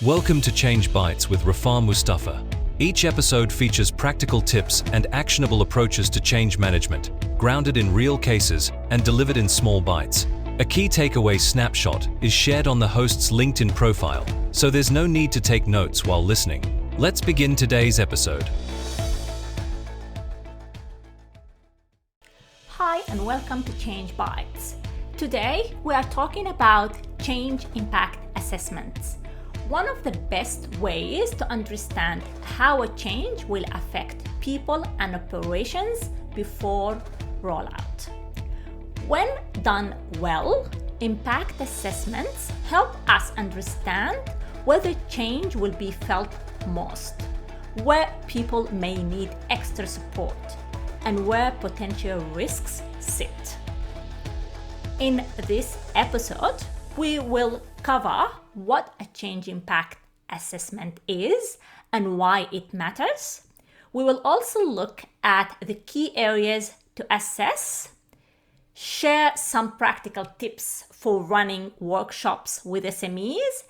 Welcome to Change Bites with Rafah Mustafa. Each episode features practical tips and actionable approaches to change management, grounded in real cases and delivered in small bites. A key takeaway snapshot is shared on the host's LinkedIn profile, so there's no need to take notes while listening. Let's begin today's episode. Hi and welcome to Change Bites. Today we are talking about change impact assessments. One of the best ways to understand how a change will affect people and operations before rollout. When done well, impact assessments help us understand where the change will be felt most, where people may need extra support, and where potential risks sit. In this episode, we will cover what a change impact assessment is and why it matters. We will also look at the key areas to assess, share some practical tips for running workshops with SMEs,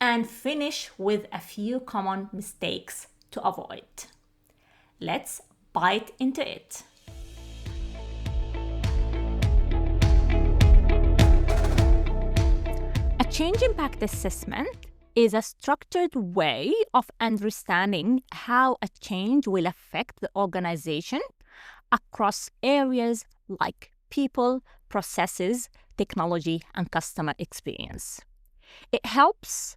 and finish with a few common mistakes to avoid. Let's bite into it. A change impact assessment is a structured way of understanding how a change will affect the organization across areas like people, processes, technology, and customer experience. It helps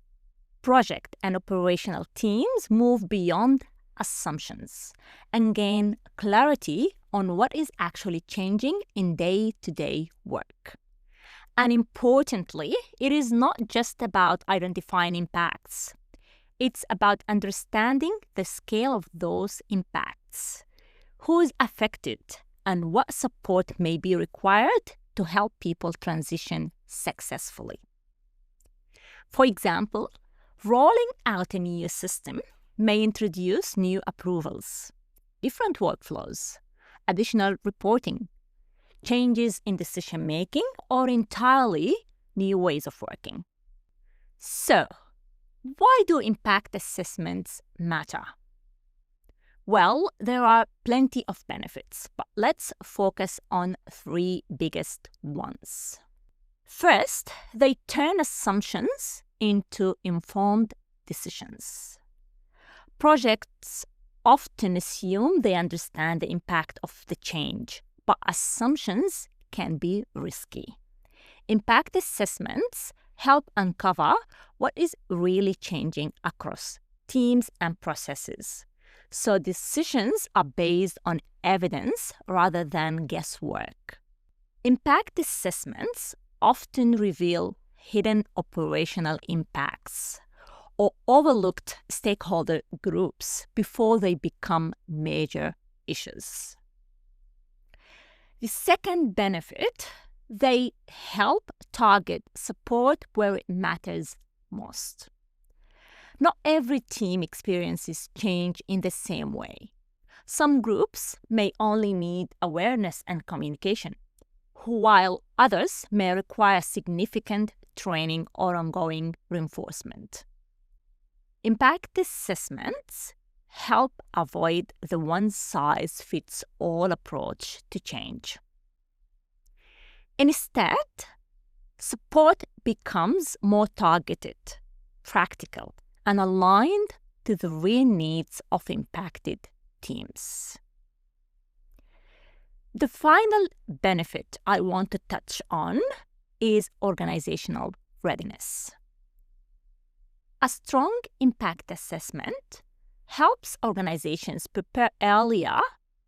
project and operational teams move beyond assumptions and gain clarity on what is actually changing in day-to-day work. And importantly, it is not just about identifying impacts. It's about understanding the scale of those impacts, who is affected, and what support may be required to help people transition successfully. For example, rolling out a new system may introduce new approvals, different workflows, additional reporting, changes in decision-making, or entirely new ways of working. So, why do impact assessments matter? Well, there are plenty of benefits, but let's focus on three biggest ones. First, they turn assumptions into informed decisions. Projects often assume they understand the impact of the change, but assumptions can be risky. Impact assessments help uncover what is really changing across teams and processes, so decisions are based on evidence rather than guesswork. Impact assessments often reveal hidden operational impacts or overlooked stakeholder groups before they become major issues. The second benefit, they help target support where it matters most. Not every team experiences change in the same way. Some groups may only need awareness and communication, while others may require significant training or ongoing reinforcement. Impact assessments help avoid the one-size-fits-all approach to change. Instead, support becomes more targeted, practical, and aligned to the real needs of impacted teams. The final benefit I want to touch on is organizational readiness. A strong impact assessment helps organizations prepare earlier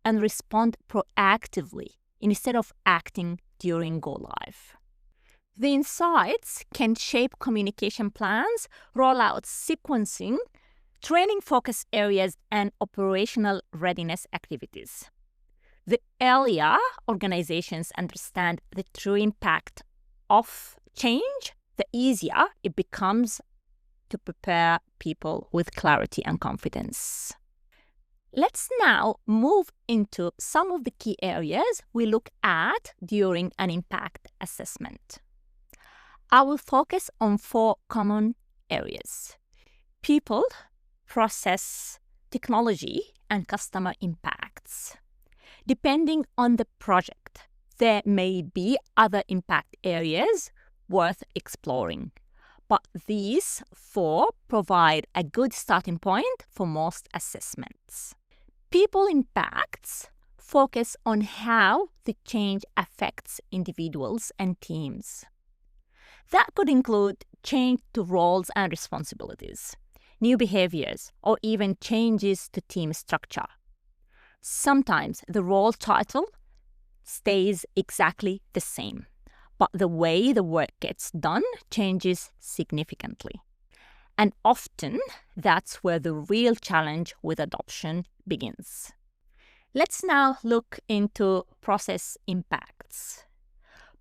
and respond proactively instead of acting during go-live. The insights can shape communication plans, rollout sequencing, training focus areas, and operational readiness activities. The earlier organizations understand the true impact of change, the easier it becomes to prepare people with clarity and confidence. Let's now move into some of the key areas we look at during an impact assessment. I will focus on 4 common areas: people, process, technology, and customer impacts. Depending on the project, there may be other impact areas worth exploring, but these 4 provide a good starting point for most assessments. People impacts focus on how the change affects individuals and teams. That could include change to roles and responsibilities, new behaviors, or even changes to team structure. Sometimes the role title stays exactly the same, but the way the work gets done changes significantly. And often, that's where the real challenge with adoption begins. Let's now look into process impacts.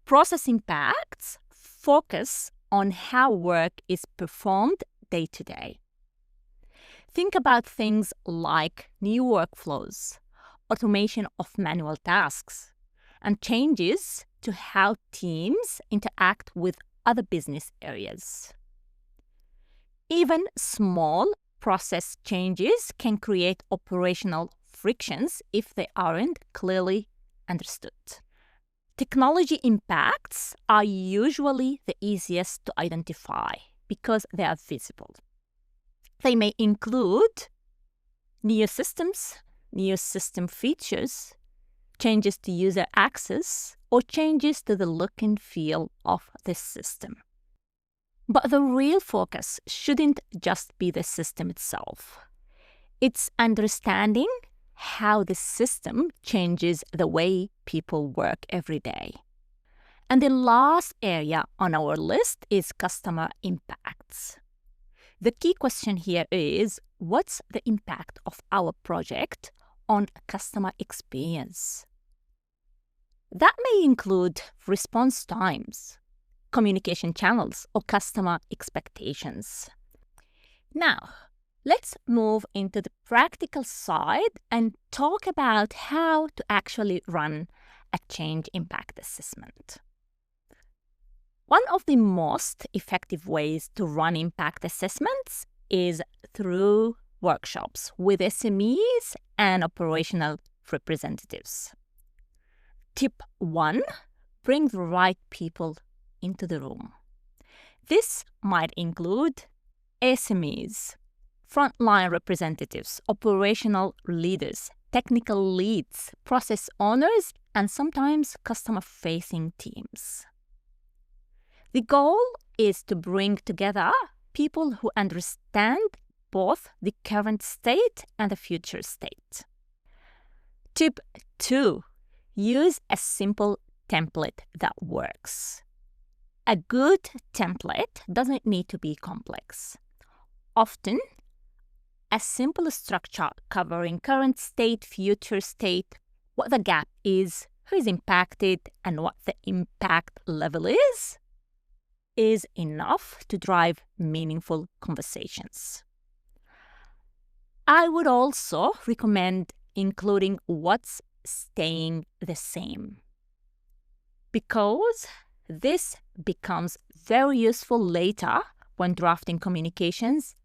Process impacts focus on how work is performed day to day. Think about things like new workflows, automation of manual tasks, and changes to how teams interact with other business areas. Even small process changes can create operational frictions if they aren't clearly understood. Technology impacts are usually the easiest to identify because they are visible. They may include new systems, new system features, changes to user access, or changes to the look and feel of the system. But the real focus shouldn't just be the system itself. It's understanding how the system changes the way people work every day. And the last area on our list is customer impacts. The key question here is, what's the impact of our project on customer experience? That may include response times, communication channels, or customer expectations. Now, let's move into the practical side and talk about how to actually run a change impact assessment. One of the most effective ways to run impact assessments is through workshops with SMEs and operational representatives. Tip 1, bring the right people into the room. This might include SMEs, frontline representatives, operational leaders, technical leads, process owners, and sometimes customer-facing teams. The goal is to bring together people who understand both the current state and the future state. Tip 2, use a simple template that works. A good template doesn't need to be complex. Often, a simple structure covering current state, future state, what the gap is, who is impacted, and what the impact level is enough to drive meaningful conversations. I would also recommend including what's staying the same, because this becomes very useful later when drafting communications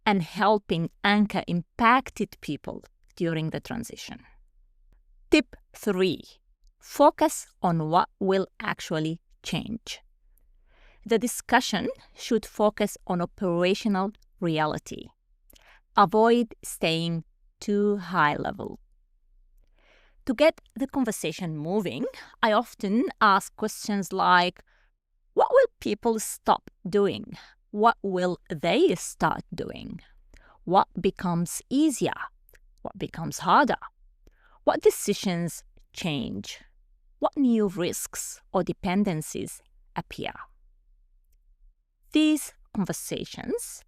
and helping anchor impacted people during the transition. Tip 3, focus on what will actually change. The discussion should focus on operational reality. Avoid staying too high level. To get the conversation moving, I often ask questions like, what will people stop doing? What will they start doing? What becomes easier? What becomes harder? What decisions change? What new risks or dependencies appear? These conversations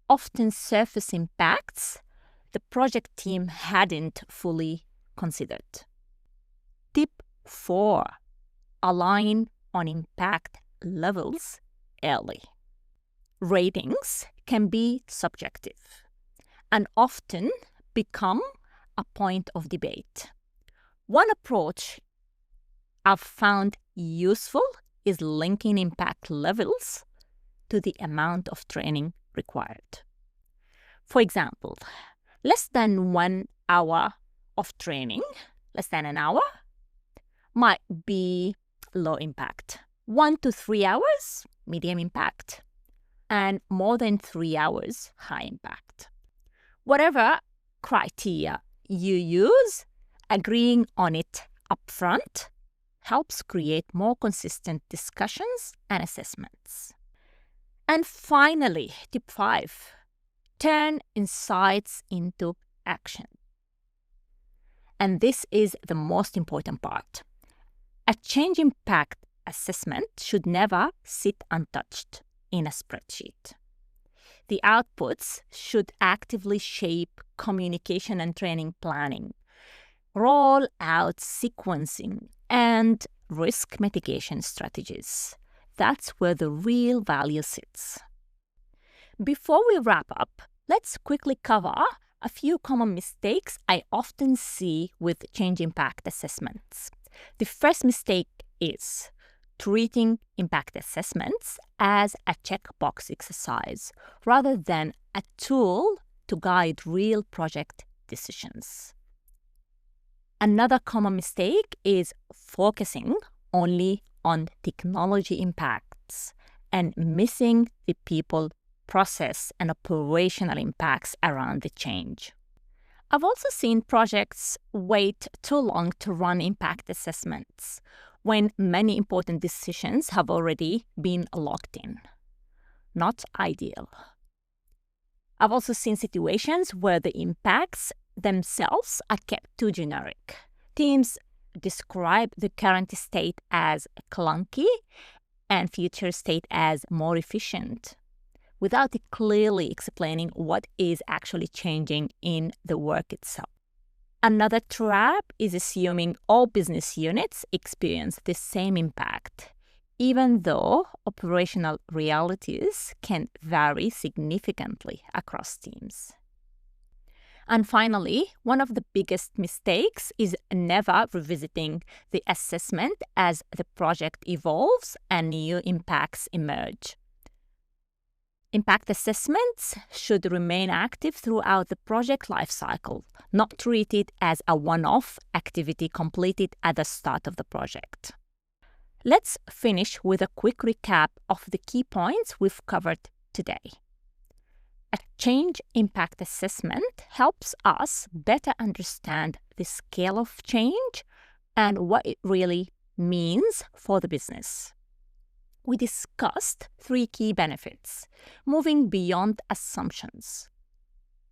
often surface impacts the project team hadn't fully considered. Tip 4, align on impact levels early. Ratings can be subjective and often become a point of debate. One approach I've found useful is linking impact levels to the amount of training required. For example, less than 1 hour of training, less than an hour, might be low impact. 1 to 3 hours, medium impact. And more than 3 hours, high impact. Whatever criteria you use, agreeing on it upfront helps create more consistent discussions and assessments. And finally, tip 5, turn insights into action. And this is the most important part. A change impact assessment should never sit untouched in a spreadsheet. The outputs should actively shape communication and training planning, roll out sequencing, and risk mitigation strategies. That's where the real value sits. Before we wrap up, let's quickly cover a few common mistakes I often see with change impact assessments. The first mistake is treating impact assessments as a checkbox exercise rather than a tool to guide real project decisions. Another common mistake is focusing only on technology impacts and missing the people, process, and operational impacts around the change. I've also seen projects wait too long to run impact assessments when many important decisions have already been locked in. Not ideal. I've also seen situations where the impacts themselves are kept too generic. Teams describe the current state as clunky and future state as more efficient, without clearly explaining what is actually changing in the work itself. Another trap is assuming all business units experience the same impact, even though operational realities can vary significantly across teams. And finally, one of the biggest mistakes is never revisiting the assessment as the project evolves and new impacts emerge. Impact assessments should remain active throughout the project lifecycle, not treated as a one-off activity completed at the start of the project. Let's finish with a quick recap of the key points we've covered today. A change impact assessment helps us better understand the scale of change and what it really means for the business. We discussed 3 key benefits: moving beyond assumptions,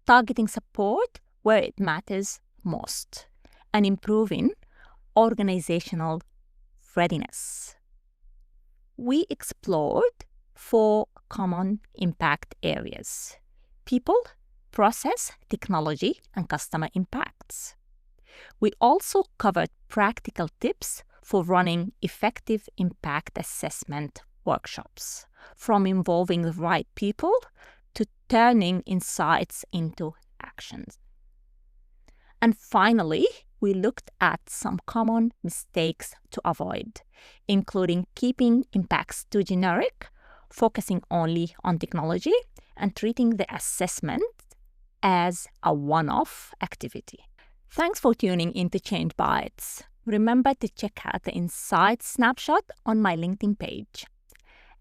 targeting support where it matters most, and improving organizational readiness. We explored 4 common impact areas: people, process, technology, and customer impacts. We also covered practical tips for running effective impact assessment workshops, from involving the right people to turning insights into actions. And finally, we looked at some common mistakes to avoid, including keeping impacts too generic, focusing only on technology, and treating the assessment as a one-off activity. Thanks for tuning into Change Bites. Remember to check out the Insights snapshot on my LinkedIn page.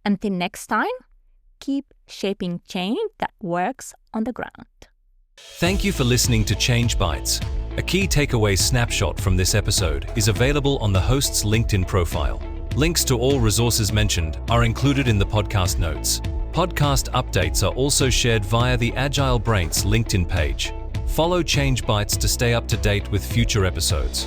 Until next time, keep shaping change that works on the ground. Thank you for listening to Change Bites. A key takeaway snapshot from this episode is available on the host's LinkedIn profile. Links to all resources mentioned are included in the podcast notes. Podcast updates are also shared via the Agile-Brainz LinkedIn page. Follow Change Bites to stay up to date with future episodes.